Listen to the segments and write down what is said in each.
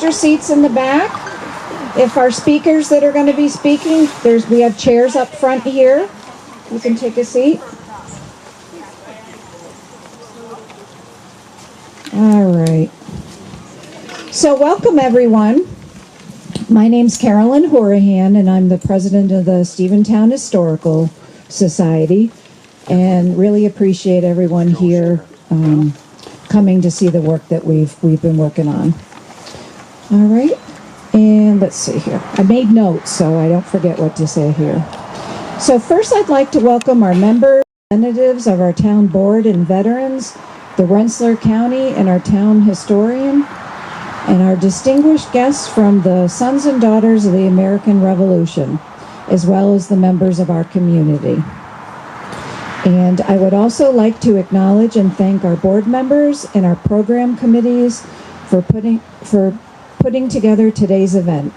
extra seats in the back. If our speakers that are going to be speaking, we have chairs up front here. You can take a seat. All right. So welcome, everyone. My name's Carolyn Horahan, and I'm the president of the Steventown Historical Society, and really appreciate everyone here coming to see the work that we've been working on. All right, and let's see here. I made notes so I don't forget what to say here. So first, I'd like to welcome our members, representatives of our town board and veterans, the Rensselaer County and our town historian, and our distinguished guests from the Sons and Daughters of the American Revolution, as well as the members of our community. And I would also like to acknowledge and thank our board members and our program committees for putting together today's event.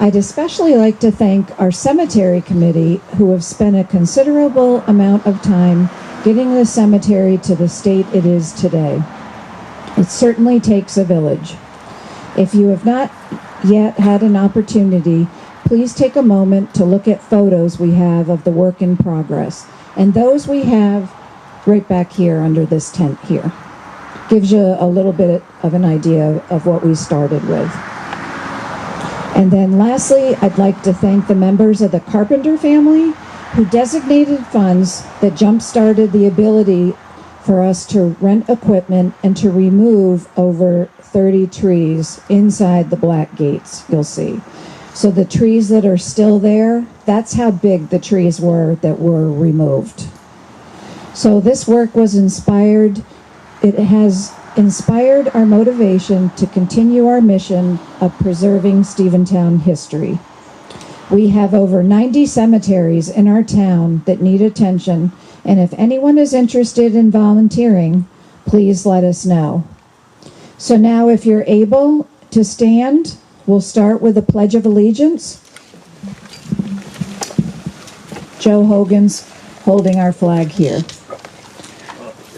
I'd especially like to thank our cemetery committee, who have spent a considerable amount of time getting the cemetery to the state it is today. It certainly takes a village. If you have not yet had an opportunity, please take a moment to look at photos we have of the work in progress. And those we have right back here under this tent here. Gives you a little bit of an idea of what we started with. And then lastly, I'd like to thank the members of the Carpenter family who designated funds that jump-started the ability for us to rent equipment and to remove over 30 trees inside the black gates, you'll see. So the trees that are still there, that's how big the trees were that were removed. So this work was inspired, it has inspired our motivation to continue our mission of preserving Steventown history. We have over 90 cemeteries in our town that need attention, and if anyone is interested in volunteering, please let us know. So now if you're able to stand, we'll start with the Pledge of Allegiance. Joe Hogan's holding our flag here.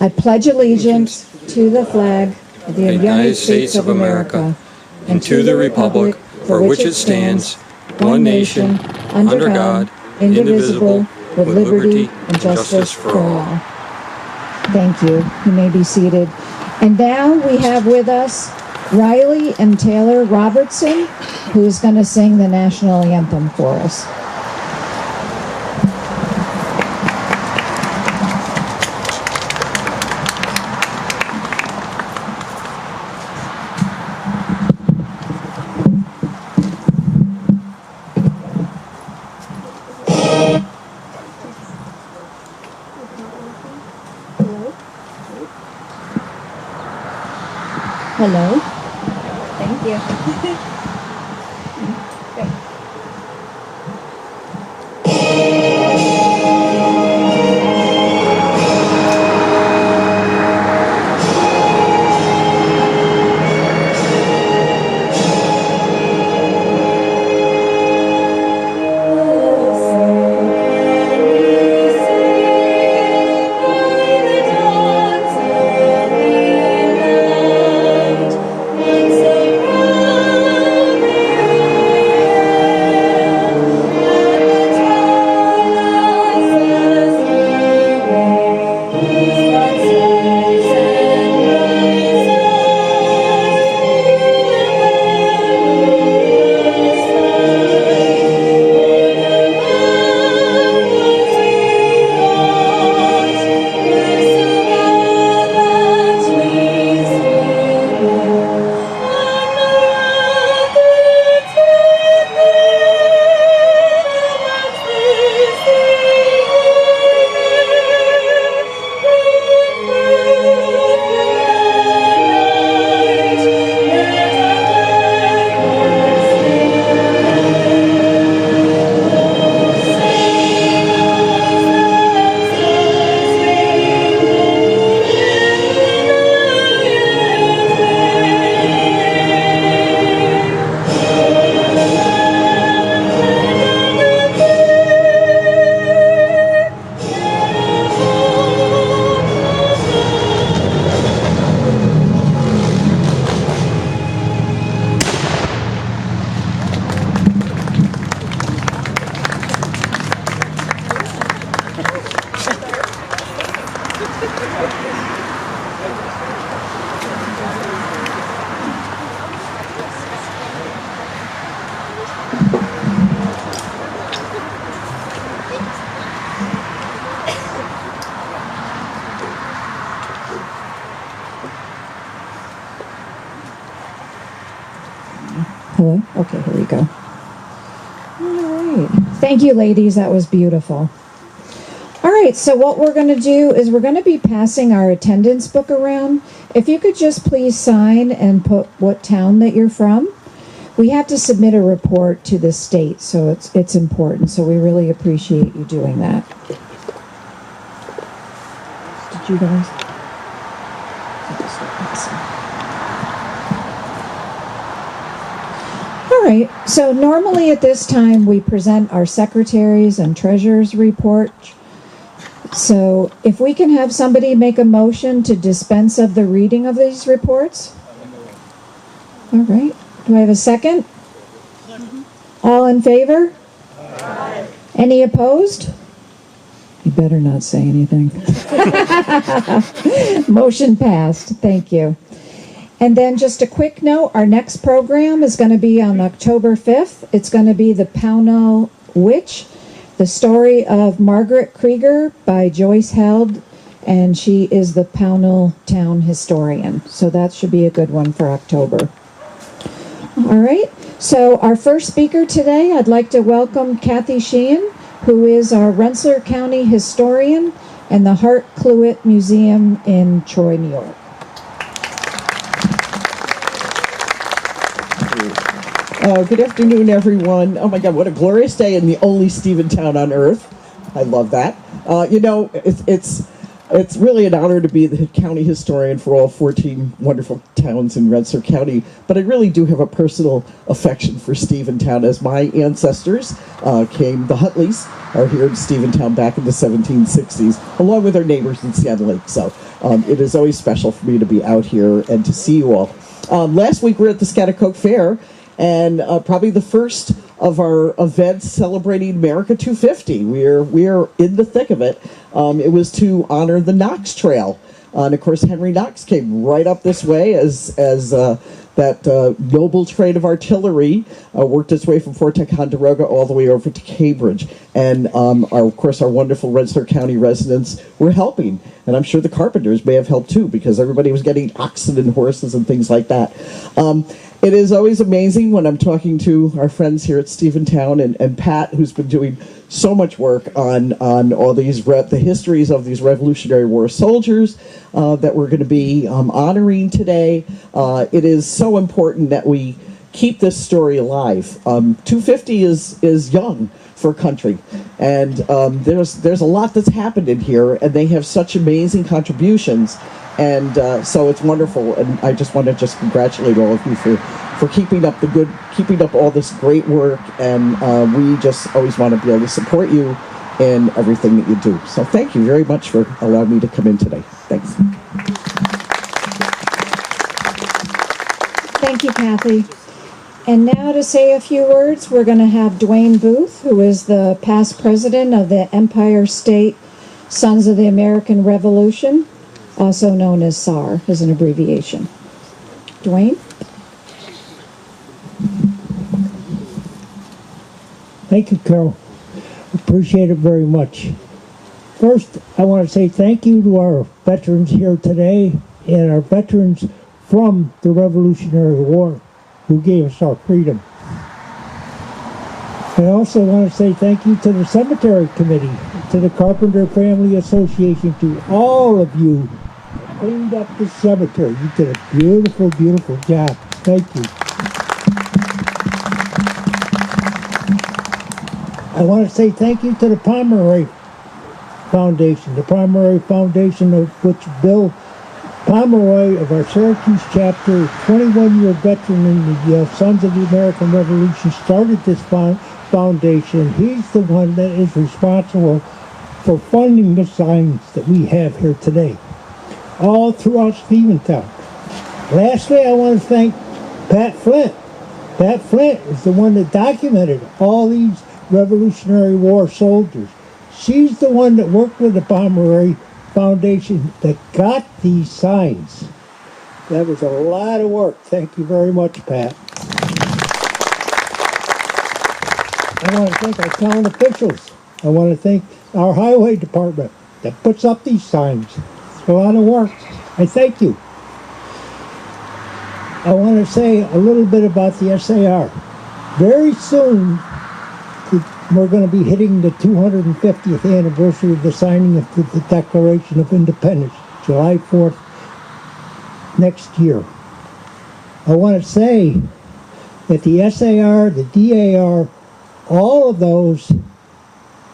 I pledge allegiance to the flag of the United States of America and to the republic for which it stands, one nation, under God, indivisible, with liberty and justice for all. Thank you. You may be seated. And now we have with us Riley and Taylor Robertson, who is going to sing the national anthem for us. Hello. Thank you. Once Hello? Okay, here we go. All right. Thank you, ladies. That was beautiful. All right, so what we're going to do is we're going to be passing our attendance book around. If you could just please sign and put what town that you're from. We have to submit a report to the state, so it's important. So we really appreciate you doing that. Did you guys? All right, so normally at this time we present our secretaries and treasurers report. So if we can have somebody make a motion to dispense of the reading of these reports. All right, do I have a second? All in favor? Aye. Any opposed? You better not say anything. Motion passed. Thank you. And then just a quick note, our next program is going to be on October 5th. It's going to be The Pownell Witch, the story of Margaret Krieger by Joyce Held, and she is the Pownell town historian. So that should be a good one for October. All right. So our first speaker today, I'd like to welcome Kathy Sheehan, who is our Rensselaer County historian and the Hart Cluett Museum in Troy, New York. Good afternoon, everyone. Oh my God, what a glorious day in the only Steventown on earth. I love that. It's really an honor to be the county historian for all 14 wonderful towns in Rensselaer County, but I really do have a personal affection for Steventown, as my ancestors the Huntleys are here in Steventown back in the 1760s, along with our neighbors in Seattle Lake. So it is always special for me to be out here and to see you all. Last week we were at the Scotticoke Fair, and probably the first of our events celebrating America 250. We are in the thick of it. It was to honor the Knox Trail, and of course Henry Knox came right up this way as that noble train of artillery worked its way from Fort Ticonderoga all the way over to Cambridge, and of course our wonderful Rensselaer County residents were helping, and I'm sure the Carpenters may have helped too, because everybody was getting oxen and horses and things like that. It is always amazing when I'm talking to our friends here at Steventown and Pat, who's been doing so much work on all these the histories of these Revolutionary War soldiers that we're going to be honoring today. It is so important that we keep this story alive. 250 is young for a country, and there's a lot that's happened in here, and they have such amazing contributions. And so it's wonderful, and I just want to congratulate all of you for keeping up all this great work, and we just always want to be able to support you in everything that you do. So thank you very much for allowing me to come in today. Thanks. Thank you, Kathy. And now to say a few words, we're going to have Dwayne Booth, who is the past president of the Empire State Sons of the American Revolution, also known as SAR, as an abbreviation. Dwayne? Thank you, Carol. Appreciate it very much. First, I want to say thank you to our veterans here today and our veterans from the Revolutionary War who gave us our freedom. I also want to say thank you to the Cemetery Committee, to the Carpenter Family Association, to all of you who cleaned up the cemetery. You did a beautiful, beautiful job. Thank you. I want to say thank you to the Pomeroy Foundation, of which Bill Pomeroy of our Syracuse chapter, 21-year veteran in the Sons of the American Revolution, started this foundation. He's the one that is responsible for funding the signs that we have here today, all throughout Steventown. Lastly, I want to thank Pat Flint. Pat Flint is the one that documented all these Revolutionary War soldiers. She's the one that worked with the Pomeroy Foundation that got these signs. That was a lot of work. Thank you very much, Pat. I want to thank our town officials. I want to thank our highway department that puts up these signs. It's a lot of work. I thank you. I want to say a little bit about the SAR. Very soon, we're going to be hitting the 250th anniversary of the signing of the Declaration of Independence, July 4th, next year. I want to say that the SAR, the DAR, all of those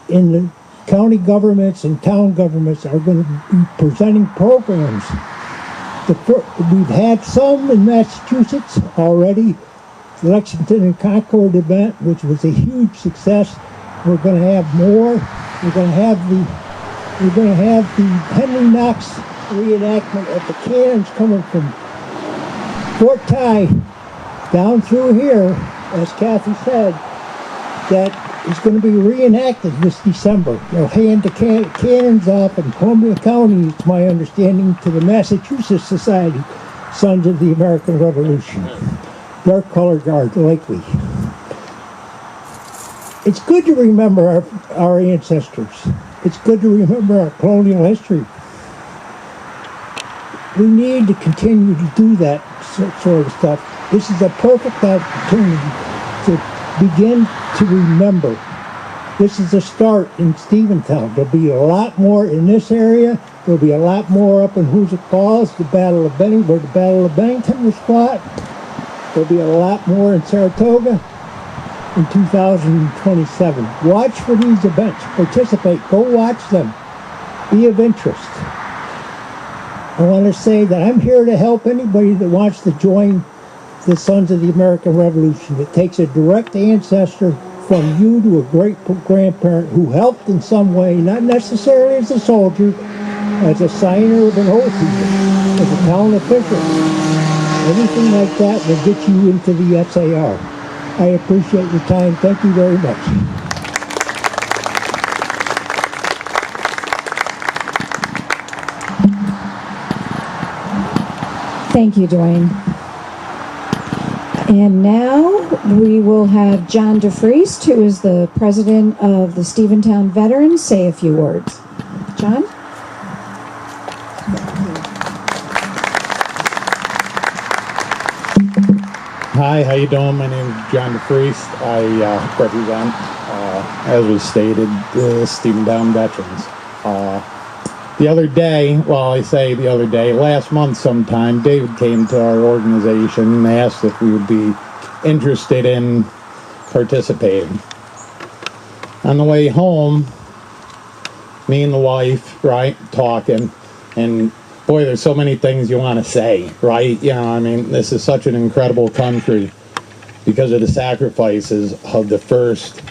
in the county governments and town governments are going to be presenting programs. We've had some in Massachusetts already. The Lexington and Concord event, which was a huge success. We're going to have more. We're going to have the Henry Knox reenactment of the cannons coming from Fort Ty down through here, as Kathy said, that is going to be reenacted this December. They'll hand the cannons off in Columbia County, it's my understanding, to the Massachusetts Society, Sons of the American Revolution. Dark color guard, likely. It's good to remember our ancestors. It's good to remember our colonial history. We need to continue to do that sort of stuff. This is a perfect opportunity to begin to remember. This is a start in Steventown. There'll be a lot more in this area. There'll be a lot more up in Hoosick Falls, the Battle of Bennington, where the Battle of Bennington was fought. There'll be a lot more in Saratoga in 2027. Watch for these events. Participate. Go watch them. Be of interest. I want to say that I'm here to help anybody that wants to join the Sons of the American Revolution. It takes a direct ancestor from you to a great-grandparent who helped in some way, not necessarily as a soldier, as a signer of an oath, as a town official. Anything like that will get you into the SAR. I appreciate your time. Thank you very much. Thank you, Dwayne. And now we will have John DeFriest, who is the president of the Steventown Veterans, say a few words. John? Hi, how you doing? My name is John DeFriest. I represent, as was stated, the Steventown Veterans. The other day, well, I say the other day, last month sometime, David came to our organization and asked if we would be interested in participating. On the way home, me and the wife, right, talking, and boy, there's so many things you want to say, right? You know, I mean, this is such an incredible country because of the sacrifices of the first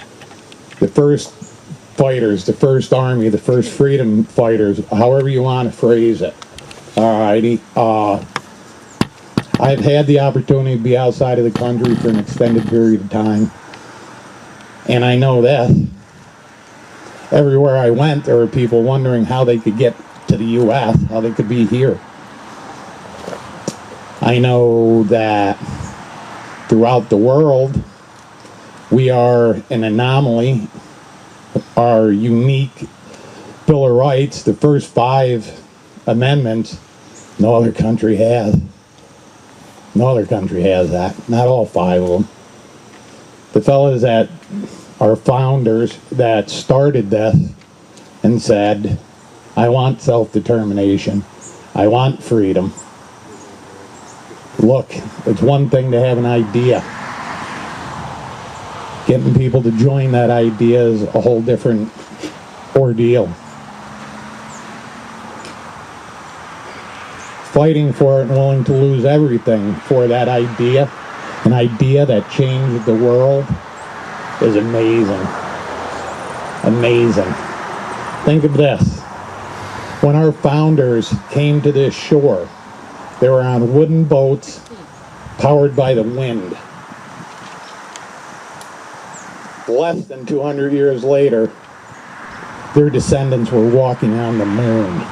fighters, the first army, the first freedom fighters, however you want to phrase it. Alrighty. I've had the opportunity to be outside of the country for an extended period of time, and I know that everywhere I went, there were people wondering how they could get to the U.S., how they could be here. I know that throughout the world, we are an anomaly. Our unique Bill of Rights, the first 5 amendments, no other country has. No other country has that. Not all 5 of them. The fellas that are founders that started this and said, I want self-determination. I want freedom. Look, it's one thing to have an idea. Getting people to join that idea is a whole different ordeal. Fighting for it and willing to lose everything for that idea, an idea that changed the world, is amazing. Amazing. Think of this. When our founders came to this shore, they were on wooden boats powered by the wind. Less than 200 years later, their descendants were walking on the moon.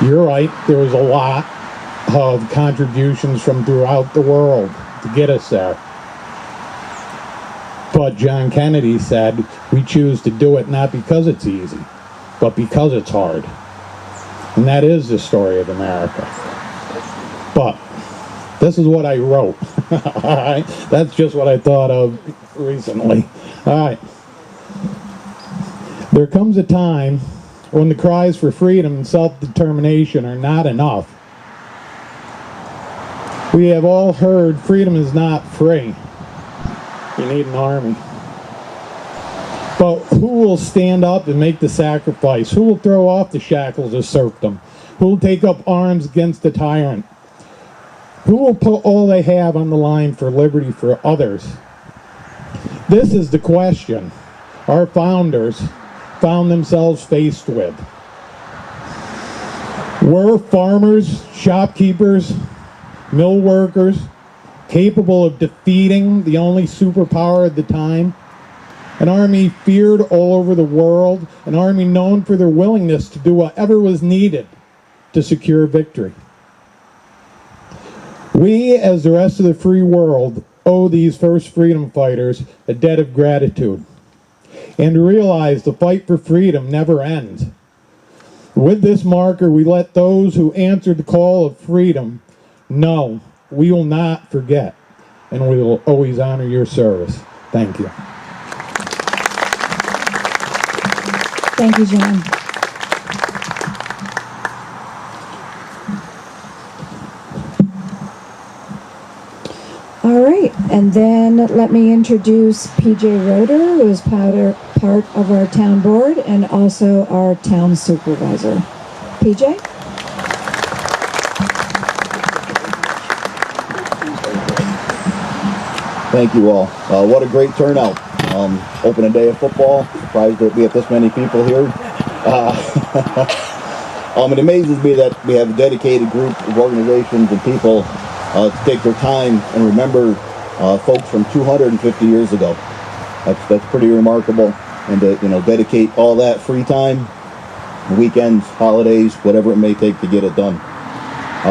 You're right, there was a lot of contributions from throughout the world to get us there. But John Kennedy said, we choose to do it not because it's easy, but because it's hard. And that is the story of America. But This is what I wrote. All right, that's just what I thought of recently. All right. There comes a time when the cries for freedom and self-determination are not enough. We have all heard freedom is not free. You need an army. But who will stand up and make the sacrifice? Who will throw off the shackles of serfdom? Who will take up arms against the tyrant? Who will put all they have on the line for liberty for others? This is the question our founders found themselves faced with. Were farmers, shopkeepers, mill workers capable of defeating the only superpower at the time? An army feared all over the world, an army known for their willingness to do whatever was needed to secure victory. We, as the rest of the free world, owe these first freedom fighters a debt of gratitude, and to realize the fight for freedom never ends. With this marker, we let those who answered the call of freedom know we will not forget, and we will always honor your service. Thank you. Thank you, John. All right, and then let me introduce PJ Roeder, who is part of our town board and also our town supervisor. PJ? Thank you all. What a great turnout. Opening day of football. Surprised there'd be this many people here. It amazes me that we have a dedicated group of organizations and people to take their time and remember folks from 250 years ago. That's pretty remarkable. And to dedicate all that free time, weekends, holidays, whatever it may take to get it done.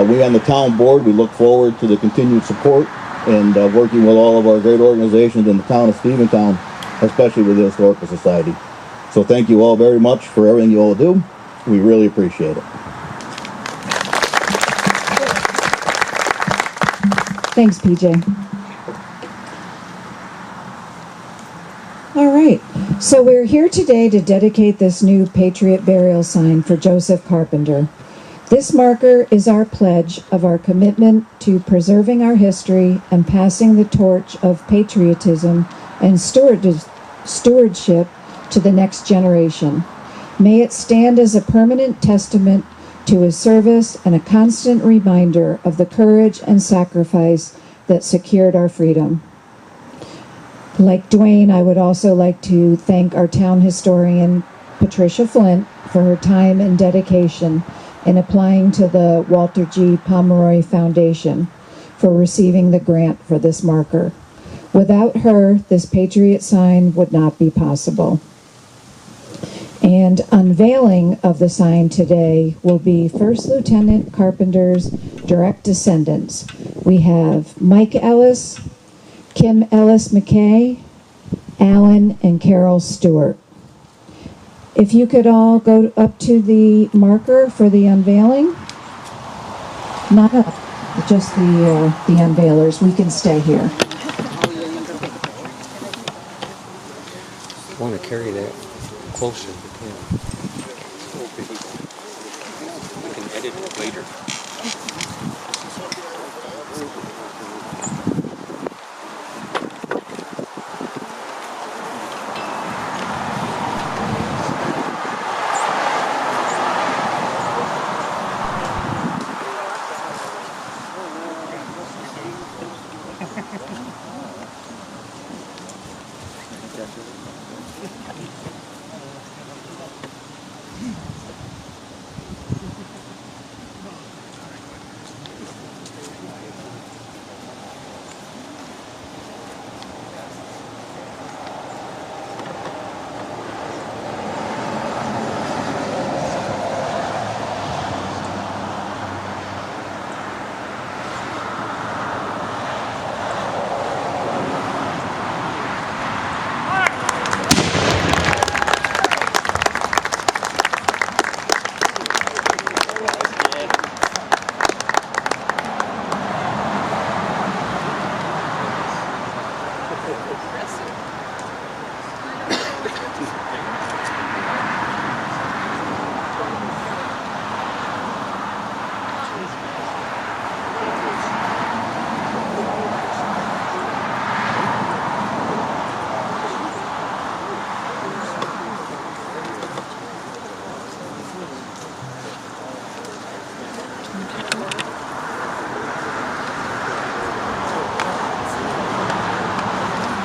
We on the town board, we look forward to the continued support and working with all of our great organizations in the town of Steventown, especially with the Historical Society. So thank you all very much for everything you all do. We really appreciate it. Thanks, PJ. All right, so we're here today to dedicate this new Patriot Burial sign for Joseph Carpenter. This marker is our pledge of our commitment to preserving our history and passing the torch of patriotism and stewardship to the next generation. May it stand as a permanent testament to his service and a constant reminder of the courage and sacrifice that secured our freedom. Like Dwayne, I would also like to thank our town historian, Patricia Flint, for her time and dedication in applying to the Walter G. Pomeroy Foundation for receiving the grant for this marker. Without her, this Patriot sign would not be possible. And unveiling of the sign today will be First Lieutenant Carpenter's direct descendants. We have Mike Ellis, Kim Ellis McKay, Alan, and Carol Stewart. If you could all go up to the marker for the unveiling. Not up, just the unveilers. We can stay here. I want to carry that closer if you can. We can edit it later.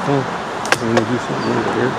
Oh, I'm gonna do something over here.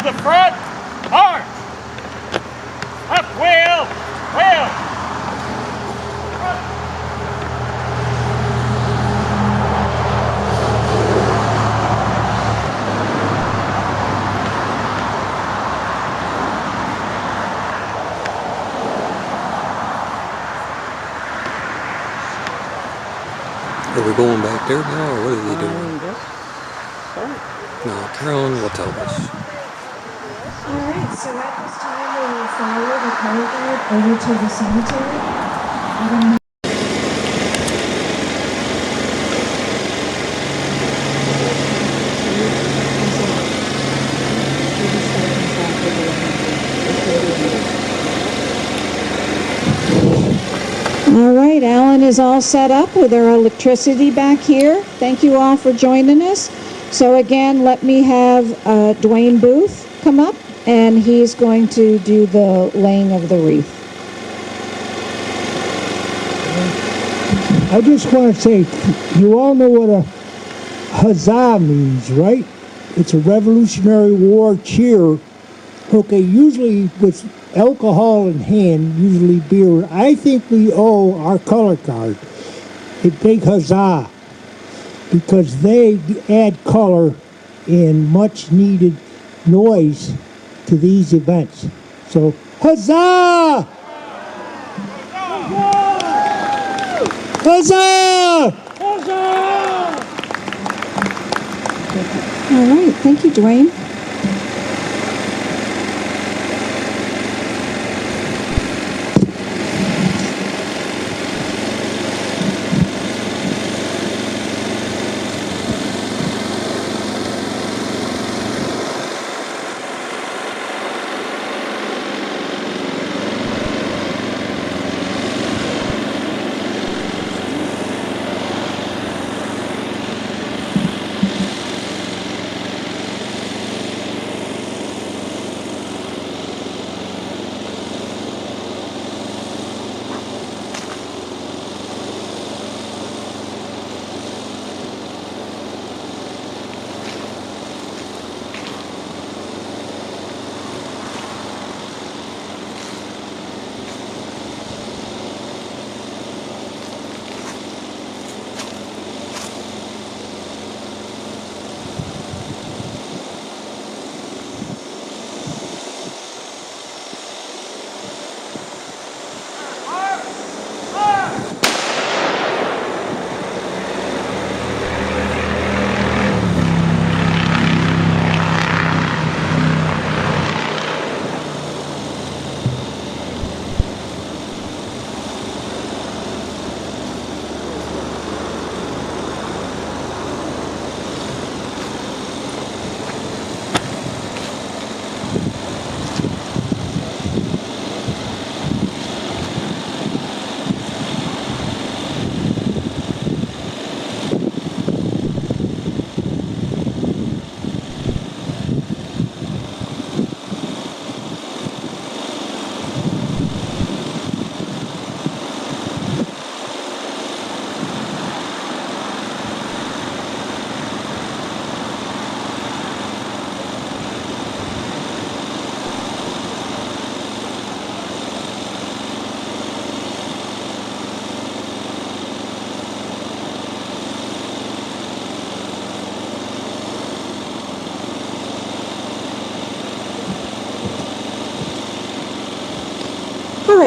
The front, hard. Up, wheel, wheel. Are we going back there now, or what are they doing? No, Carolyn will tell us. All right, so at this time we will follow the color guard over to the cemetery. We're gonna All right, Alan is all set up with our electricity back here. Thank you all for joining us. So again, let me have Dwayne Booth come up, and he's going to do the laying of the wreath. I just want to say, you all know what a huzzah means, right? It's a Revolutionary War cheer. Okay, usually with alcohol in hand, usually beer, I think we owe our color guard a big huzzah because they add color and much needed noise to these events. So, huzzah! Huzzah! Huzzah! All right, thank you, Dwayne.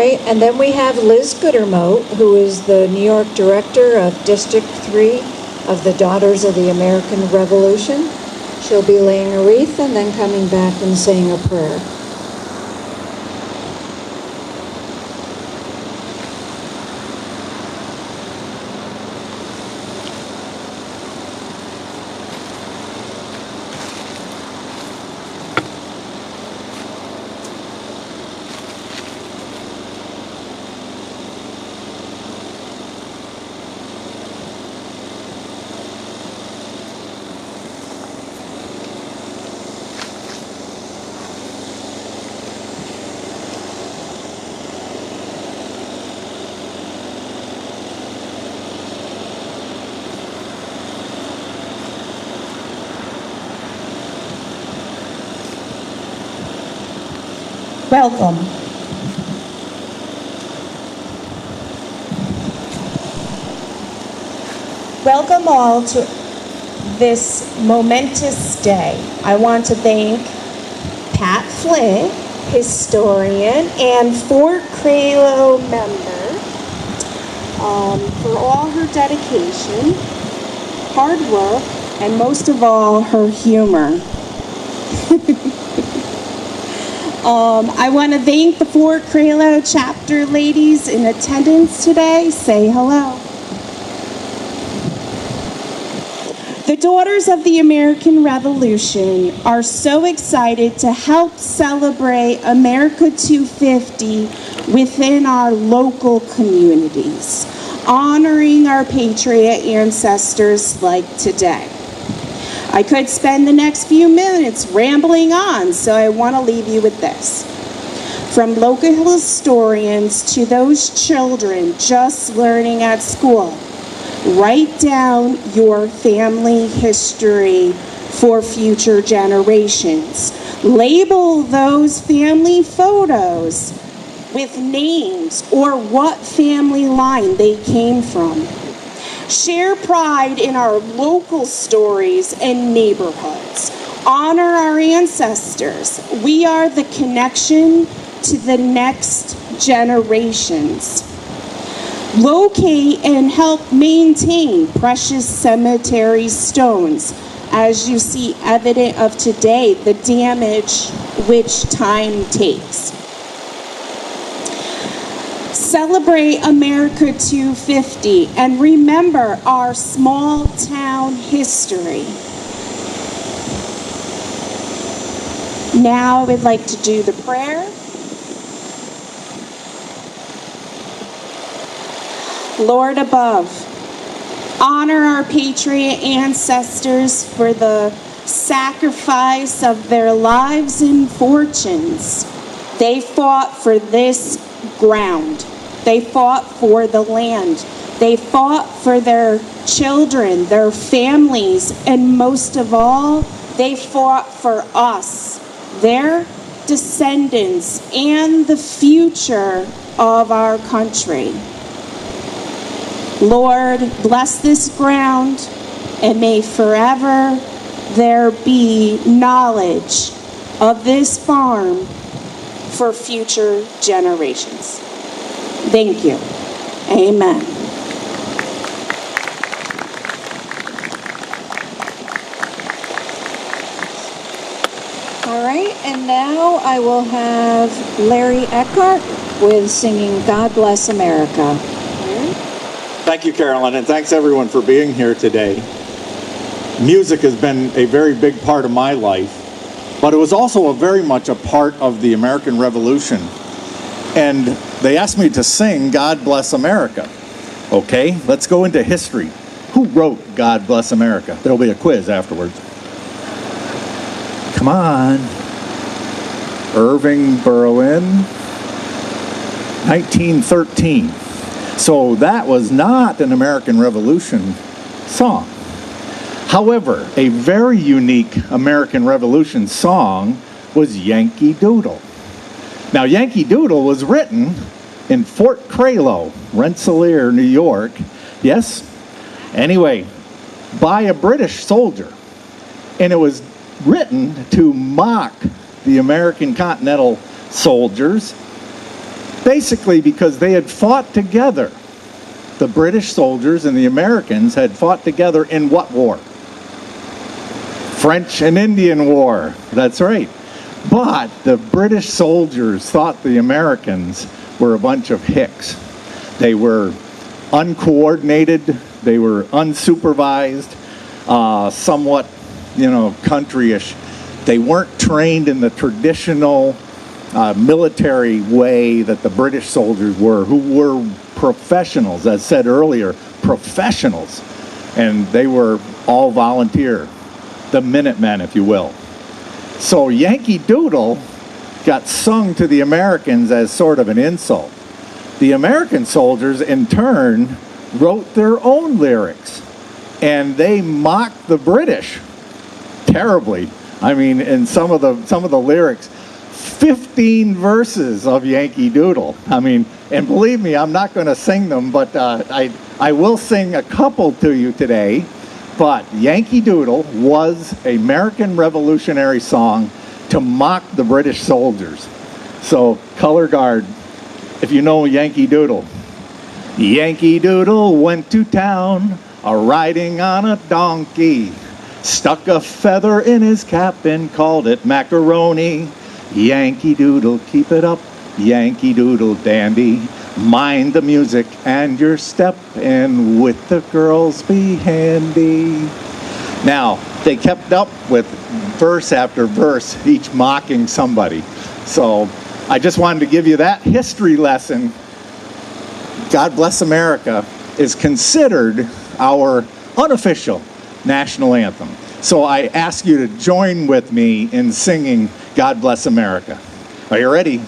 right, and then we have Liz Goodermoat, who is the New York Director of District 3 of the Daughters of the American Revolution. She'll be laying a wreath and then coming back and saying a prayer. Welcome. Welcome all to this momentous day. I want to thank Pat Flynn, historian and Fort Craylo member, for all her dedication, hard work, and most of all, her humor. I want to thank the Fort Craylo chapter ladies in attendance today. Say hello. The Daughters of the American Revolution are so excited to help celebrate America 250 within our local communities, honoring our patriot ancestors like today. I could spend the next few minutes rambling on, so I want to leave you with this. From local historians to those children just learning at school, write down your family history for future generations. Label those family photos with names or what family line they came from. Share pride in our local stories and neighborhoods. Honor our ancestors. We are the connection to the next generations. Locate and help maintain precious cemetery stones, as you see evident of today, the damage which time takes. Celebrate America 250 and remember our small town history. Now I would like to do the prayer. Lord above, honor our patriot ancestors for the sacrifice of their lives and fortunes. They fought for this ground. They fought for the land. They fought for their children, their families, and most of all, they fought for us, their descendants, and the future of our country. Lord, bless this ground, and may forever there be knowledge of this farm for future generations. Thank you. Amen. All right, and now I will have Larry Eckhart with singing God Bless America. Thank you, Carolyn, and thanks everyone for being here today. Music has been a very big part of my life, but it was also very much a part of the American Revolution. And they asked me to sing God Bless America. Okay, let's go into history. Who wrote God Bless America? There'll be a quiz afterwards. Come on. Irving Berlin, 1913. So that was not an American Revolution song. However, a very unique American Revolution song was Yankee Doodle. Now, Yankee Doodle was written in Fort Craylo, Rensselaer, New York. Yes? Anyway, by a British soldier. And it was written to mock the American Continental soldiers basically because they had fought together. The British soldiers and the Americans had fought together in what war? French and Indian War. That's right. But the British soldiers thought the Americans were a bunch of hicks. They were uncoordinated, they were unsupervised, somewhat, countryish. They weren't trained in the traditional military way that the British soldiers were, who were professionals, as said earlier, professionals. And they were all volunteer, the Minutemen, if you will. So Yankee Doodle got sung to the Americans as sort of an insult. The American soldiers, in turn, wrote their own lyrics, and they mocked the British terribly. I mean, in some of the lyrics, 15 verses of Yankee Doodle. I mean, and believe me, I'm not going to sing them, but I will sing a couple to you today. But Yankee Doodle was an American Revolutionary song to mock the British soldiers. So, color guard, if you know Yankee Doodle. Yankee Doodle went to town, a-riding on a donkey. Stuck a feather in his cap and called it macaroni. Yankee Doodle, keep it up, Yankee Doodle dandy. Mind the music and your step, and with the girls be handy. Now, they kept up with verse after verse, each mocking somebody. So, I just wanted to give you that history lesson. God Bless America is considered our unofficial national anthem. So I ask you to join with me in singing God Bless America. Are you ready?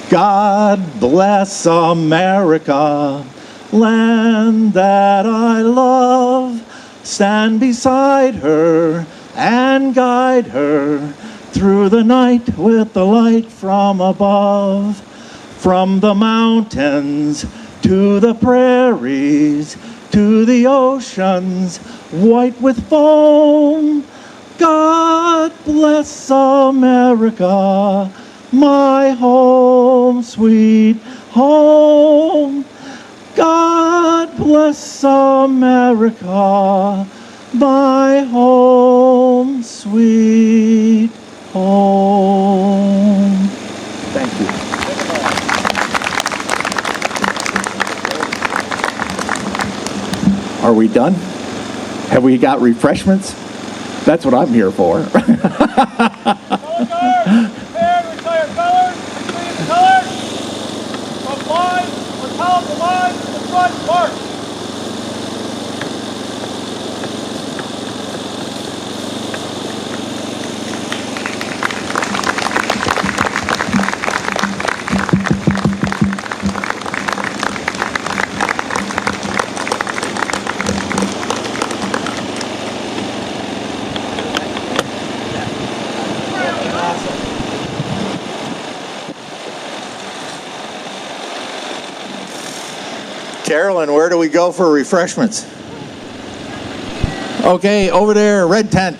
God bless America, land that I love. Stand beside her and guide her through the night with the light from above. From the mountains to the prairies, to the oceans white with foam. God bless America, my home, sweet home. God bless America, my home, sweet home. Thank you. Are we done? Have we got refreshments? That's what I'm here for. Color guard, prepare to retire colors, please colors. From line, or column to line, to the front, march. Carolyn, where do we go for refreshments? Okay, over there, red tent.